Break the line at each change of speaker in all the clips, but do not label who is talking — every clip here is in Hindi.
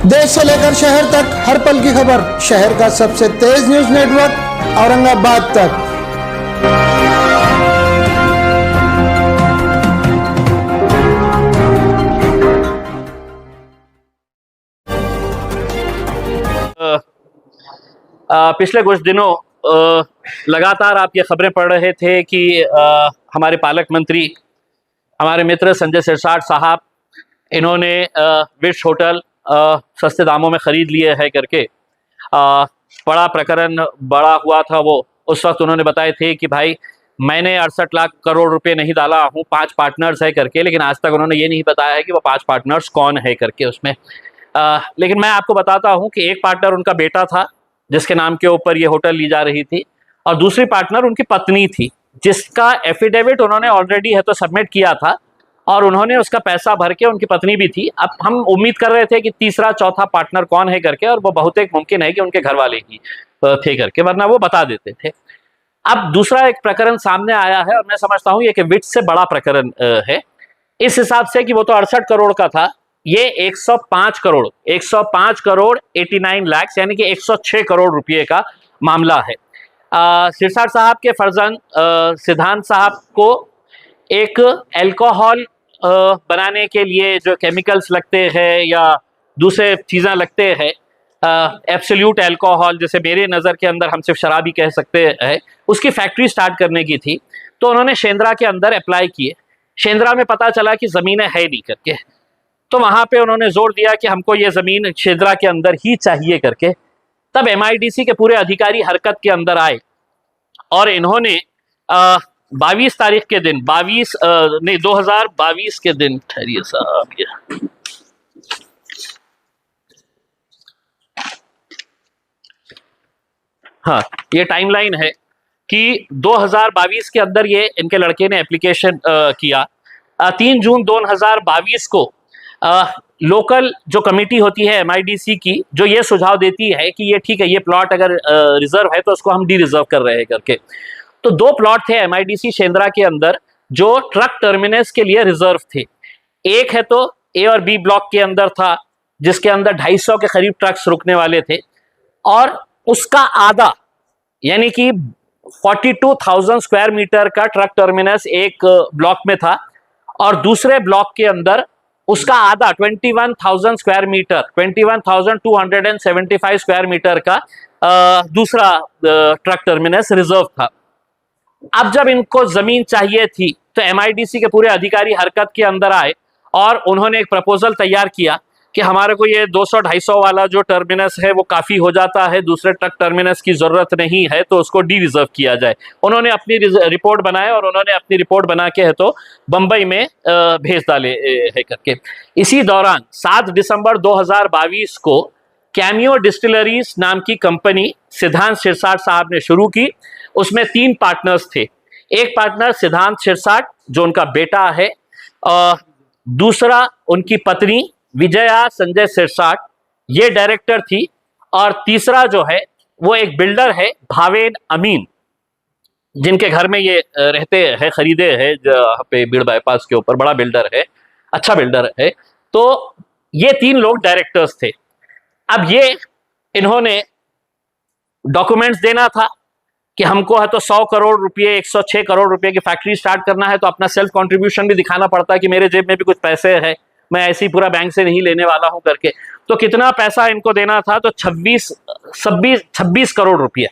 देश से लेकर शहर तक हर पल की खबर, शहर का सबसे तेज न्यूज नेटवर्क औरंगाबाद तक।
पिछले कुछ दिनों लगातार आप ये खबरें पढ़ रहे थे कि हमारे पालक मंत्री, हमारे मित्र संजय सिरसाट साहब, इन्होंने विश होटल सस्ते दामों में ख़रीद लिए है करके बड़ा प्रकरण बड़ा हुआ था। वो उस वक्त उन्होंने बताए थे कि भाई मैंने 68 लाख करोड़ रुपए नहीं डाला हूँ, 5 पार्टनर्स है करके, लेकिन आज तक उन्होंने ये नहीं बताया है कि वो 5 पार्टनर्स कौन है करके उसमें। लेकिन मैं आपको बताता हूँ कि एक पार्टनर उनका बेटा था जिसके नाम के ऊपर ये होटल ली जा रही थी, और दूसरी पार्टनर उनकी पत्नी थी जिसका एफिडेविट उन्होंने ऑलरेडी है तो सबमिट किया था, और उन्होंने उसका पैसा भर के, उनकी पत्नी भी थी। अब हम उम्मीद कर रहे थे कि तीसरा चौथा पार्टनर कौन है करके, और वो बहुत एक मुमकिन है कि उनके घर वाले ही थे करके, वरना वो बता देते थे। अब दूसरा एक प्रकरण सामने आया है, और मैं समझता हूँ ये कि विट से बड़ा प्रकरण है इस हिसाब से कि वो तो 68 करोड़ का था, ये 105 करोड़ 89 लाख यानी कि 106 करोड़ रुपए का मामला है। सिरसाट साहब के फर्जंद सिद्धांत साहब को एक अल्कोहल बनाने के लिए जो केमिकल्स लगते हैं या दूसरे चीज़ें लगते हैं, एब्सोल्यूट अल्कोहल, जैसे मेरे नज़र के अंदर हम सिर्फ शराब ही कह सकते हैं, उसकी फैक्ट्री स्टार्ट करने की थी। तो उन्होंने शेंद्रा के अंदर अप्लाई किए। शेंद्रा में पता चला कि ज़मीनें है नहीं करके, तो वहाँ पे उन्होंने जोर दिया कि हमको ये ज़मीन शेंद्रा के अंदर ही चाहिए करके। तब MIDC के पूरे अधिकारी हरकत के अंदर आए और इन्होंने 22 तारीख के दिन 2022 के दिन, ठहरिए साहब, ये हाँ, ये टाइमलाइन है कि 2022 के अंदर ये इनके लड़के ने एप्लीकेशन किया। 3 जून 2022 को लोकल जो कमेटी होती है MIDC की, जो ये सुझाव देती है कि ये ठीक है, ये प्लॉट अगर रिजर्व है तो उसको हम डी रिजर्व कर रहे हैं करके। तो 2 प्लॉट थे MIDC शेंद्रा के अंदर जो ट्रक टर्मिनस के लिए रिजर्व थे। एक है तो A और B ब्लॉक के अंदर था, जिसके अंदर 250 के करीब ट्रक्स रुकने वाले थे, और उसका आधा यानी कि 42,000 स्क्वायर मीटर का ट्रक टर्मिनस एक ब्लॉक में था, और दूसरे ब्लॉक के अंदर उसका आधा 21,000 स्क्वायर मीटर 21,275 स्क्वायर मीटर का दूसरा ट्रक टर्मिनस रिजर्व था। अब जब इनको जमीन चाहिए थी तो MIDC के पूरे अधिकारी हरकत के अंदर आए और उन्होंने एक प्रपोजल तैयार किया कि हमारे को ये 200-250 वाला जो टर्मिनस है वो काफ़ी हो जाता है, दूसरे ट्रक टर्मिनस की ज़रूरत नहीं है, तो उसको डी रिजर्व किया जाए। उन्होंने अपनी रिपोर्ट बनाया और उन्होंने अपनी रिपोर्ट बना के है तो बम्बई में भेज डाले है करके। इसी दौरान 7 दिसंबर 2022 को कैमियो डिस्टिलरीज नाम की कंपनी सिद्धांत सिरसाट साहब ने शुरू की। उसमें 3 पार्टनर्स थे। एक पार्टनर सिद्धांत सिरसाट जो उनका बेटा है, दूसरा उनकी पत्नी विजया संजय सिरसाट, ये डायरेक्टर थी, और तीसरा जो है वो एक बिल्डर है भावेन अमीन, जिनके घर में ये रहते हैं, खरीदे हैं जहाँ पे बीड़ बाईपास के ऊपर, बड़ा बिल्डर है, अच्छा बिल्डर है। तो ये 3 लोग डायरेक्टर्स थे। अब ये इन्होंने डॉक्यूमेंट्स देना था कि हमको है तो 100 करोड़ रुपए 106 करोड़ रुपए की फैक्ट्री स्टार्ट करना है, तो अपना सेल्फ कंट्रीब्यूशन भी दिखाना पड़ता है कि मेरे जेब में भी कुछ पैसे हैं, मैं ऐसे ही पूरा बैंक से नहीं लेने वाला हूं करके। तो कितना पैसा इनको देना था, तो 26 करोड़ रुपए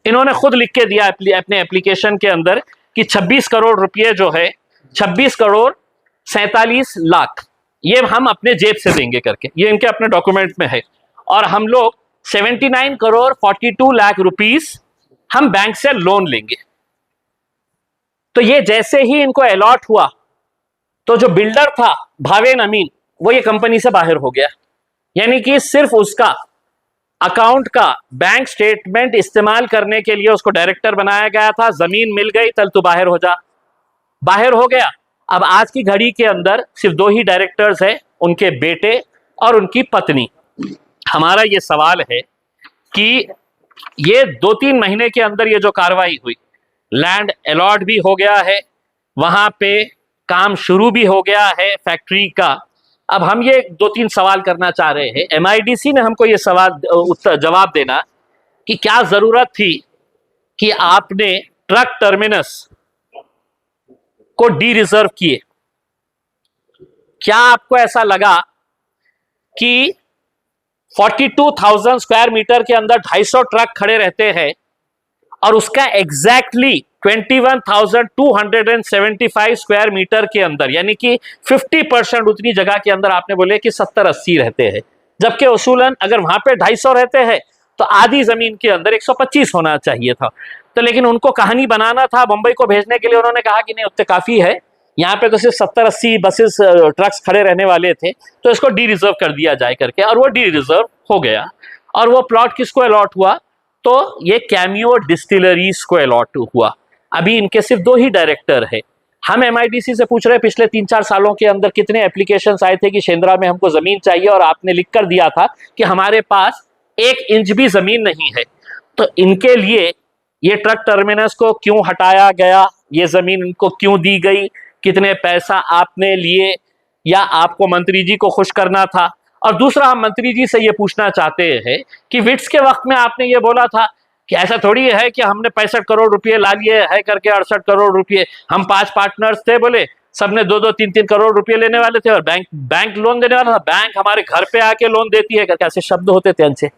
इन्होंने खुद लिख के दिया अपने एप्लीकेशन के अंदर कि 26 करोड़ रुपए जो है 26 करोड़ 47 लाख ये हम अपने जेब से देंगे करके, ये इनके अपने डॉक्यूमेंट में है। और हम लोग 79 करोड़ 42 लाख रुपीस हम बैंक से लोन लेंगे। तो ये जैसे ही इनको अलॉट हुआ तो जो बिल्डर था भावेन अमीन वो ये कंपनी से बाहर हो गया, यानी कि सिर्फ उसका अकाउंट का बैंक स्टेटमेंट इस्तेमाल करने के लिए उसको डायरेक्टर बनाया गया था। जमीन मिल गई, चल तू बाहर हो जा, बाहर हो गया। अब आज की घड़ी के अंदर सिर्फ 2 ही डायरेक्टर्स हैं, उनके बेटे और उनकी पत्नी। हमारा ये सवाल है कि ये 2-3 महीने के अंदर ये जो कार्रवाई हुई, लैंड अलॉट भी हो गया है, वहां पे काम शुरू भी हो गया है फैक्ट्री का, अब हम ये 2-3 सवाल करना चाह रहे हैं, एमआईडीसी ने हमको ये सवाल उत्तर जवाब देना कि क्या जरूरत थी कि आपने ट्रक टर्मिनस को डी रिजर्व किए। क्या आपको ऐसा लगा कि 42,000 स्क्वायर मीटर के अंदर 250 ट्रक खड़े रहते हैं और उसका एग्जैक्टली 21,275 स्क्वायर मीटर के अंदर, यानी कि 50% उतनी जगह के अंदर आपने बोले कि 70-80 रहते हैं, जबकि उसूलन अगर वहां पे 250 रहते हैं तो आधी जमीन के अंदर 125 होना चाहिए था। तो लेकिन उनको कहानी बनाना था, मुंबई को भेजने के लिए उन्होंने कहा कि नहीं उतने काफी है, यहाँ पे तो सिर्फ 70-80 बसेस ट्रक्स खड़े रहने वाले थे, तो इसको डी रिजर्व कर दिया जाए करके, और वो डी रिजर्व हो गया। और वो प्लॉट किसको अलॉट हुआ, तो ये कैमियो डिस्टिलरीज को अलॉट हुआ। अभी इनके सिर्फ 2 ही डायरेक्टर है। हम एमआईडीसी से पूछ रहे हैं पिछले 3-4 सालों के अंदर कितने एप्लीकेशंस आए थे कि शेंद्रा में हमको जमीन चाहिए, और आपने लिख कर दिया था कि हमारे पास 1 इंच भी जमीन नहीं है। तो इनके लिए ये ट्रक टर्मिनस को क्यों हटाया गया, ये जमीन इनको क्यों दी गई, कितने पैसा आपने लिए, या आपको मंत्री जी को खुश करना था। और दूसरा, हम मंत्री जी से ये पूछना चाहते हैं कि विट्स के वक्त में आपने ये बोला था कि ऐसा थोड़ी है कि हमने 65 करोड़ रुपए ला लिए है करके, 68 करोड़ रुपए, हम 5 पार्टनर्स थे, बोले सबने 2-2, 3-3 करोड़ रुपए लेने वाले थे और बैंक लोन देने वाला था, बैंक हमारे घर पे आके लोन देती है करके, ऐसे शब्द होते थे उनसे,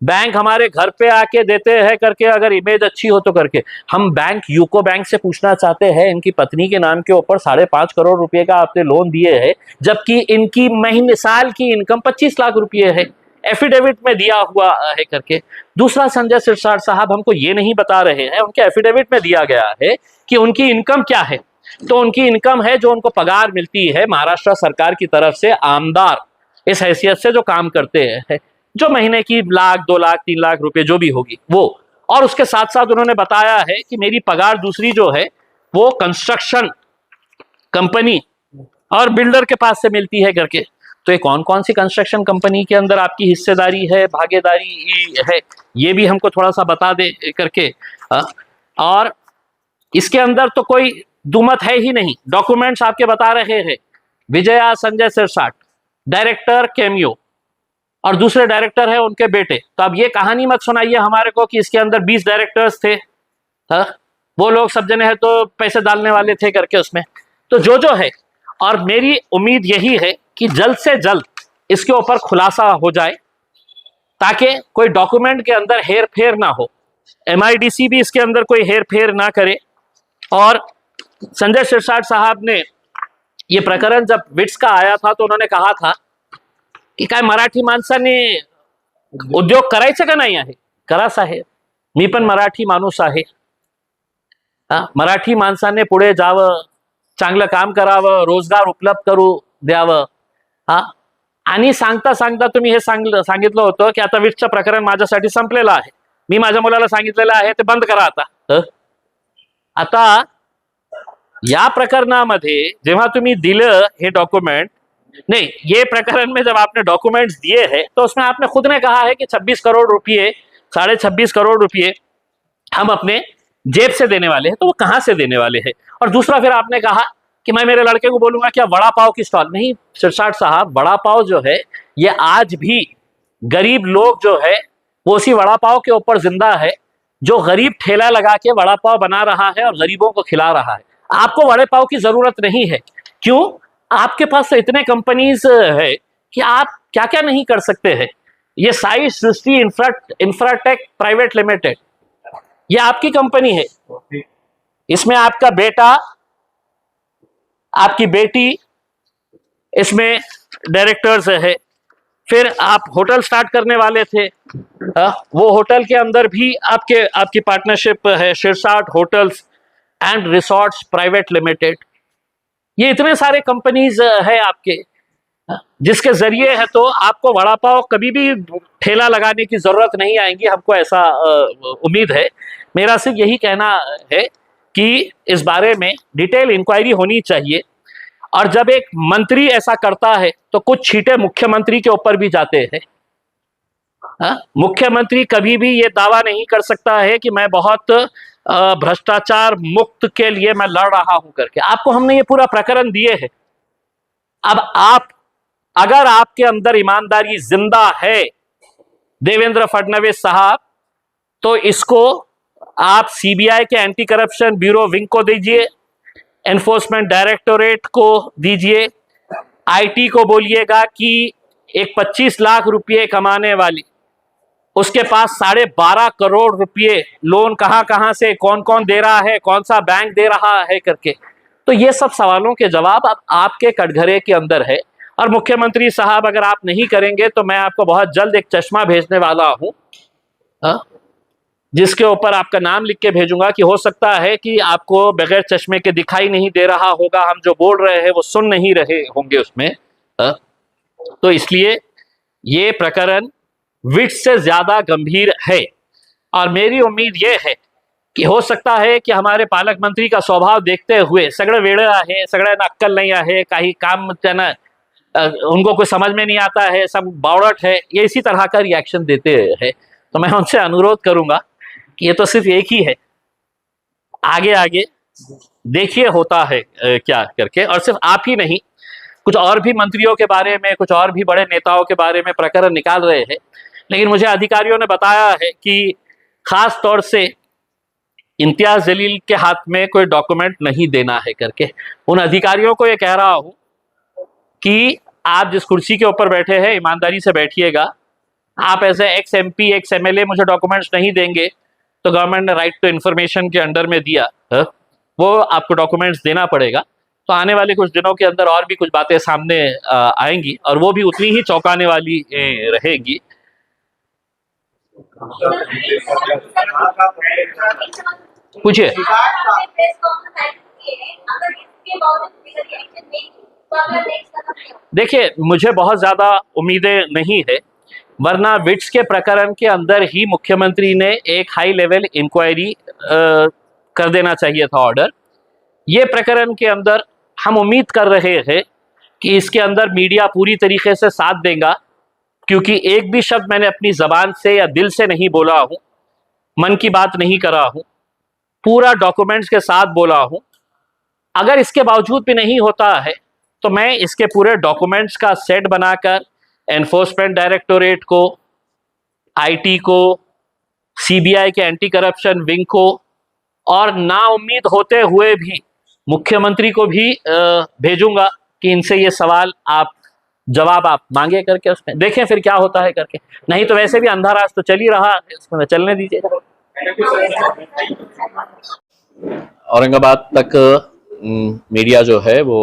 बैंक हमारे घर पे आके देते हैं करके, अगर इमेज अच्छी हो तो करके। हम बैंक यूको बैंक से पूछना चाहते हैं, इनकी पत्नी के नाम के ऊपर 5.5 करोड़ रुपए का आपने लोन दिए है, जबकि इनकी महीने साल की इनकम 25 लाख रुपए है, एफिडेविट में दिया हुआ है करके। दूसरा, संजय सिरसाट साहब हमको ये नहीं बता रहे हैं, उनके एफिडेविट में दिया गया है कि उनकी इनकम क्या है। तो उनकी इनकम है जो उनको पगार मिलती है महाराष्ट्र सरकार की तरफ से, आमदार इस हैसियत से जो काम करते हैं, जो महीने की 1 लाख, 2 लाख, 3 लाख रुपए जो भी होगी वो। और उसके साथ साथ उन्होंने बताया है कि मेरी पगार दूसरी जो है वो कंस्ट्रक्शन कंपनी और बिल्डर के पास से मिलती है करके। तो ये कौन कौन सी कंस्ट्रक्शन कंपनी के अंदर आपकी हिस्सेदारी है, भागीदारी है, ये भी हमको थोड़ा सा बता दे करके। और इसके अंदर तो कोई दुमत है ही नहीं, डॉक्यूमेंट्स आपके बता रहे हैं, विजया संजय सिरसाट डायरेक्टर कैमियो, और दूसरे डायरेक्टर है उनके बेटे। तो अब ये कहानी मत सुनाइए हमारे को कि इसके अंदर 20 डायरेक्टर्स थे, वो लोग सब जने हैं तो पैसे डालने वाले थे करके उसमें। तो जो है, और मेरी उम्मीद यही है कि जल्द से जल्द इसके ऊपर खुलासा हो जाए, ताकि कोई डॉक्यूमेंट के अंदर हेर फेर ना हो, एमआईडीसी भी इसके अंदर कोई हेर फेर ना करे। और संजय सिरसाट साहब ने ये प्रकरण जब विट्स का आया था तो उन्होंने कहा था की काय मराठी माणसाने उद्योग करायचं का नाही आहे, करा साहेब, मी पण मराठी माणूस आहे, मराठी माणसाने पुढे जावं, चांगलं काम करावं, रोजगार उपलब्ध करू द्यावं। आणि सांगता सांगता तुम्ही हे सांगितलं होतं की आता विट्सचं प्रकरण माझ्यासाठी संपलेलं आहे, मी माझ्या मुलाला सांगितलेलं आहे ते बंद करा आता। आता या प्रकरणामध्ये जेव्हा तुम्ही दिलं हे डॉक्यूमेंट, नहीं, ये प्रकरण में जब आपने डॉक्यूमेंट्स दिए हैं तो उसमें आपने खुद ने कहा है कि 26 करोड़ रुपए, 26.5 करोड़ रुपए हम अपने जेब से देने वाले हैं। तो वो कहां से देने वाले हैं? और दूसरा, फिर आपने कहा कि मैं मेरे लड़के को बोलूंगा कि वड़ा पाव की स्टॉल नहीं। सिरसाट साहब, वड़ा पाव जो है ये आज भी गरीब लोग जो है वो उसी वड़ा पाव के ऊपर जिंदा है, जो गरीब ठेला लगा के वड़ा पाव बना रहा है और गरीबों को खिला रहा है। आपको वड़े पाव की जरूरत नहीं है। क्यों? आपके पास तो इतने कंपनीज है कि आप क्या क्या नहीं कर सकते हैं। ये साई सृष्टि इंफ्राटेक प्राइवेट लिमिटेड, ये आपकी कंपनी है, इसमें आपका बेटा, आपकी बेटी इसमें डायरेक्टर्स है। फिर आप होटल स्टार्ट करने वाले थे, वो होटल के अंदर भी आपकी पार्टनरशिप है, Sirsat hotels and resorts private limited. ये इतने सारे कंपनीज है आपके, जिसके जरिए है तो आपको वड़ा पाव कभी भी ठेला लगाने की जरूरत नहीं आएगी, हमको ऐसा उम्मीद है। मेरा सिर्फ यही कहना है कि इस बारे में डिटेल इंक्वायरी होनी चाहिए, और जब एक मंत्री ऐसा करता है तो कुछ छींटे मुख्यमंत्री के ऊपर भी जाते हैं। मुख्यमंत्री कभी भी ये दावा नहीं कर सकता है कि मैं बहुत भ्रष्टाचार मुक्त के लिए मैं लड़ रहा हूं करके। आपको हमने ये पूरा प्रकरण दिए हैं, अब आप अगर आपके अंदर ईमानदारी जिंदा है देवेंद्र फडणवीस साहब, तो इसको आप सीबीआई के एंटी करप्शन ब्यूरो विंग को दीजिए, एनफोर्समेंट डायरेक्टोरेट को दीजिए, आईटी को बोलिएगा कि एक 25 लाख रुपए कमाने वाली, उसके पास 12.5 करोड़ रुपए लोन कहां से, कौन कौन दे रहा है, कौन सा बैंक दे रहा है करके। तो ये सब सवालों के जवाब अब आपके कटघरे के अंदर है। और मुख्यमंत्री साहब, अगर आप नहीं करेंगे तो मैं आपको बहुत जल्द एक चश्मा भेजने वाला हूं, जिसके ऊपर आपका नाम लिख के भेजूंगा कि हो सकता है कि आपको बगैर चश्मे के दिखाई नहीं दे रहा होगा, हम जो बोल रहे हैं वो सुन नहीं रहे होंगे उसमें। तो इसलिए ये प्रकरण विट्स से ज्यादा गंभीर है। और मेरी उम्मीद ये है कि हो सकता है कि हमारे पालक मंत्री का स्वभाव देखते हुए, सगळे वेड़े आहे, सगळ्यांना अक्कल नहीं आहे, काही काम त्यांना उनको कुछ समझ में नहीं आता है, सब बावड़ट है, ये इसी तरह का रिएक्शन देते हैं। तो मैं उनसे अनुरोध करूंगा कि ये तो सिर्फ एक ही है, आगे आगे देखिए होता है क्या करके। और सिर्फ आप ही नहीं, कुछ और भी मंत्रियों के बारे में, कुछ और भी बड़े नेताओं के बारे में प्रकरण निकाल रहे हैं। लेकिन मुझे अधिकारियों ने बताया है कि खास तौर से इम्तियाज जलील के हाथ में कोई डॉक्यूमेंट नहीं देना है करके। उन अधिकारियों को ये कह रहा हूं कि आप जिस कुर्सी के ऊपर बैठे हैं ईमानदारी से बैठिएगा। आप ऐसे एक्स एमपी, एक्स एमएलए मुझे डॉक्यूमेंट्स नहीं देंगे तो गवर्नमेंट ने राइट टू इन्फॉर्मेशन के अंडर में दिया, वो आपको डॉक्यूमेंट्स देना पड़ेगा। तो आने वाले कुछ दिनों के अंदर और भी कुछ बातें सामने आएंगी और वो भी उतनी ही चौंकाने वाली रहेगी। पूछिए। देखिए, मुझे बहुत ज्यादा उम्मीदें नहीं है, वरना विट्स के प्रकरण के अंदर ही मुख्यमंत्री ने एक हाई लेवल इंक्वायरी कर देना चाहिए था ऑर्डर। ये प्रकरण के अंदर हम उम्मीद कर रहे हैं कि इसके अंदर मीडिया पूरी तरीके से साथ देगा, क्योंकि एक भी शब्द मैंने अपनी जबान से या दिल से नहीं बोला हूं, मन की बात नहीं करा हूं, पूरा डॉक्यूमेंट्स के साथ बोला हूं। अगर इसके बावजूद भी नहीं होता है तो मैं इसके पूरे डॉक्यूमेंट्स का सेट बनाकर एनफोर्समेंट डायरेक्टोरेट को, आईटी को, सीबीआई के एंटी करप्शन विंग को और नाउम्मीद होते हुए भी मुख्यमंत्री को भी भेजूंगा कि इनसे ये सवाल आप जवाब आप मांगे करके, उसमें देखें फिर क्या होता है करके। नहीं तो वैसे भी अंधा राज तो चल ही रहा है, इसमें चलने दीजिए।
औरंगाबाद तक मीडिया जो है वो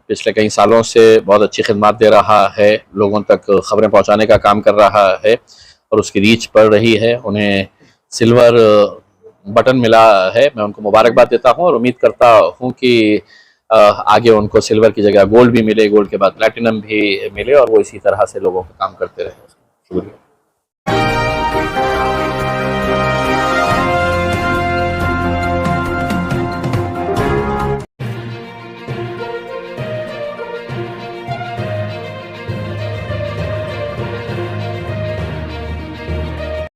पिछले कई सालों से बहुत अच्छी खिदमत दे रहा है, लोगों तक खबरें पहुंचाने का काम कर रहा है और उसकी रीच बढ़ रही है। उन्हें सिल्वर बटन मिला है, मैं उनको मुबारकबाद देता हूं और उम्मीद करता हूं कि आगे उनको सिल्वर की जगह गोल्ड भी मिले, गोल्ड के बाद प्लैटिनम भी मिले और वो इसी तरह से लोगों का काम करते रहे। शुक्रिया।